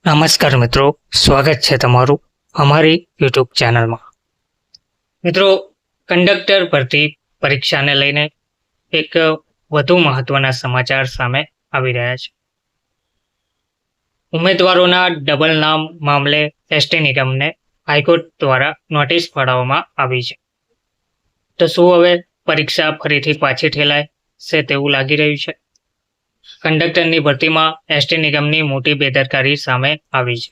નમસ્કાર મિત્રો, સ્વાગત છે તમારું અમારી યુટ્યુબ ચેનલમાં. મિત્રો, કંડક્ટર ભરતી પરીક્ષાને લઈને એક વધુ મહત્વના સમાચાર સામે આવી રહ્યા છે. ઉમેદવારોના ડબલ નામ મામલે એસટી નિગમને હાઈકોર્ટ દ્વારા નોટિસ ફાળવવામાં આવી છે. તો શું હવે પરીક્ષા ફરીથી પાછી ઠેલાય છે તેવું લાગી રહ્યું છે? કંડક્ટરની ભરતીમાં એસટી નિગમની મોટી બેદરકારી સામે આવી છે.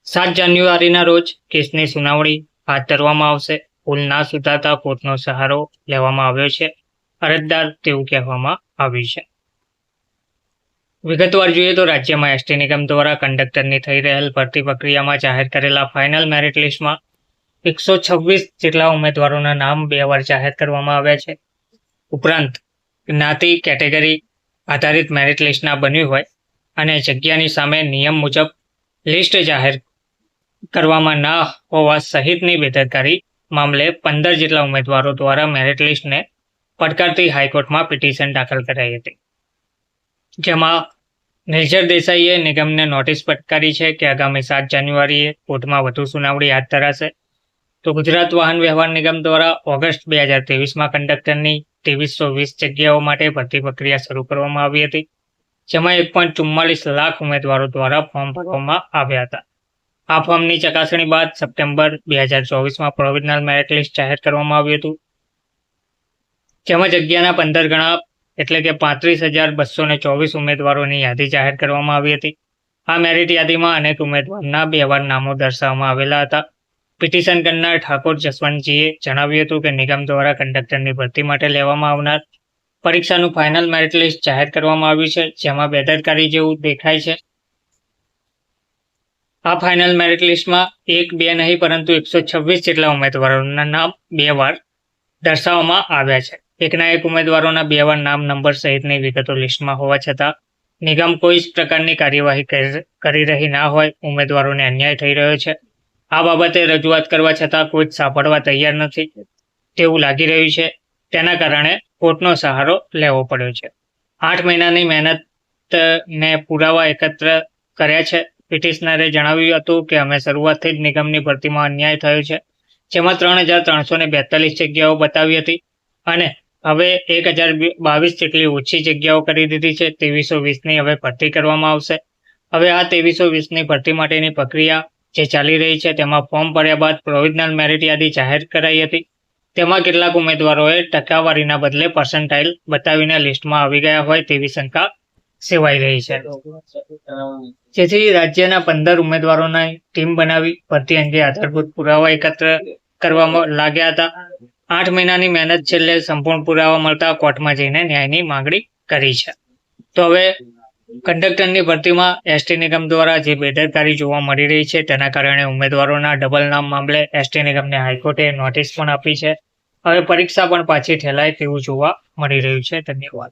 7 જાન્યુઆરીના રોજ કેસની સુનાવણી હાથ ધરવામાં આવશે. ભૂલ ના સુધારતા કોર્ટનો સહારો લેવામાં આવ્યો છે, અરજદાર તેવું કહેવામાં આવ્યું છે. વિગતવાર જોઈએ તો રાજ્યમાં એસટી નિગમ દ્વારા કંડક્ટરની થઈ રહેલ ભરતી પ્રક્રિયામાં જાહેર કરેલા ફાઇનલ મેરિટ લિસ્ટમાં 126 જેટલા ઉમેદવારોના નામ 2 વાર જાહેર કરવામાં આવ્યા છે. ઉપરાંત જ્ઞાતિ કેટેગરી આધારિત મેરિટ લિસ્ટના બન્યું હોય અને જગ્યાની સામે નિયમ મુજબ લિસ્ટ જાહેર કરવામાં ના હોવા સહિતની બેદરકારી મામલે 15 જેટલા ઉમેદવારો દ્વારા મેરિટ લિસ્ટને પડકારતી હાઈકોર્ટમાં પિટિશન દાખલ કરાઈ હતી. જેમાં નિર્જર દેસાઈએ નિગમને નોટિસ ફટકારી છે કે આગામી 7 જાન્યુઆરીએ કોર્ટમાં વધુ સુનાવણી હાથ ધરાશે. તો ગુજરાત વાહન વ્યવહાર નિગમ દ્વારા ઓગસ્ટ 2023માં કંડક્ટરની 2320 જગ્યાઓ માટે ભરતી પ્રક્રિયા શરૂ કરવામાં આવી હતી, જેમાં 1.44 લાખ ઉમેદવારો દ્વારા ફોર્મ ભરવામાં આવ્યા હતા. આ ફોર્મની ચકાસણી બાદ સપ્ટેમ્બર 2024માં પ્રોવિઝનલ મેરિટ લિસ્ટ જાહેર કરવામાં આવ્યું હતું, જેમાં જગ્યાના 15 ગણા એટલે કે 35,224 ઉમેદવારોની યાદી જાહેર કરવામાં આવી હતી. આ મેરિટ યાદીમાં અનેક ઉમેદવારના 2 વાર નામો દર્શાવવામાં આવેલા હતા. પિટિશન કરનાર ઠાકોર જસવંતજીએ જણાવ્યું હતું કે નિગમ દ્વારા કંડક્ટરની ભરતી માટે લેવામાં આવનાર પરીક્ષાનું ફાઇનલ મેરિટ લિસ્ટ જાહેર કરવામાં આવ્યું છે, જેમાં બેદરકારી જેવું દેખાય છે. આ ફાઇનલ મેરિટ લિસ્ટમાં 1-2 નહીં પરંતુ 126 જેટલા ઉમેદવારોના નામ 2 વાર દર્શાવવામાં આવ્યા છે. એકના એક ઉમેદવારોના 2 વાર નામ નંબર સહિતની વિગતો લિસ્ટમાં હોવા છતાં નિગમ કોઈ જ પ્રકારની કાર્યવાહી કરી રહી ના હોય ઉમેદવારોને અન્યાય થઈ રહ્યો છે. આ બાબતે રજૂઆત કરવા છતાં કોઈ જ સાંભળવા તૈયાર નથી તેવું લાગી રહ્યું છે. તેના કારણે કોર્ટનો સહારો લેવો પડ્યો છે. 8 મહિનાની મહેનતને પુરાવા એકત્ર કર્યા છે. પિટિશનરે જણાવ્યું હતું કે અમે શરૂઆતથી જ નિગમની ભરતીમાં અન્યાય થયો છે, જેમાં 3,342 જગ્યાઓ બતાવી હતી અને હવે 1,022 જેટલી ઓછી જગ્યાઓ કરી દીધી છે. 2320ની હવે ભરતી કરવામાં આવશે. હવે આ 2320ની ભરતી માટેની પ્રક્રિયા જે ચાલી રહી છે તેમાં ફોર્મ ભર્યા બાદ પ્રોવિઝનલ મેરિટ યાદી જાહેર કરાઈ હતી. તેમાં કેટલાક ઉમેદવારોએ ટકાવારીના બદલે પર્સન્ટાઇલ બતાવીને લિસ્ટમાં આવી ગયા હોય તેવી શંકા સેવાઈ રહી છે, જેથી રાજ્યના 15 ઉમેદવારોની ટીમ બનાવી ભરતી અંગે આધારભૂત પુરાવા એકત્ર કરવામાં લાગ્યા હતા. 8 મહિનાની મહેનત છેલ્લે સંપૂર્ણ પુરાવા મળતા કોર્ટમાં જઈને ન્યાયની માંગણી કરી છે. તો હવે કંડક્ટરની ભરતીમાં એસટી નિગમ દ્વારા જે બેદરકારી જોવા મળી રહી છે તેના કારણે ઉમેદવારોના ડબલ નામ મામલે એસટી નિગમને હાઈકોર્ટે નોટિસ પણ આપી છે. હવે પરીક્ષા પણ પાછી ઠેલાય તેવું જોવા મળી રહ્યું છે. ધન્યવાદ.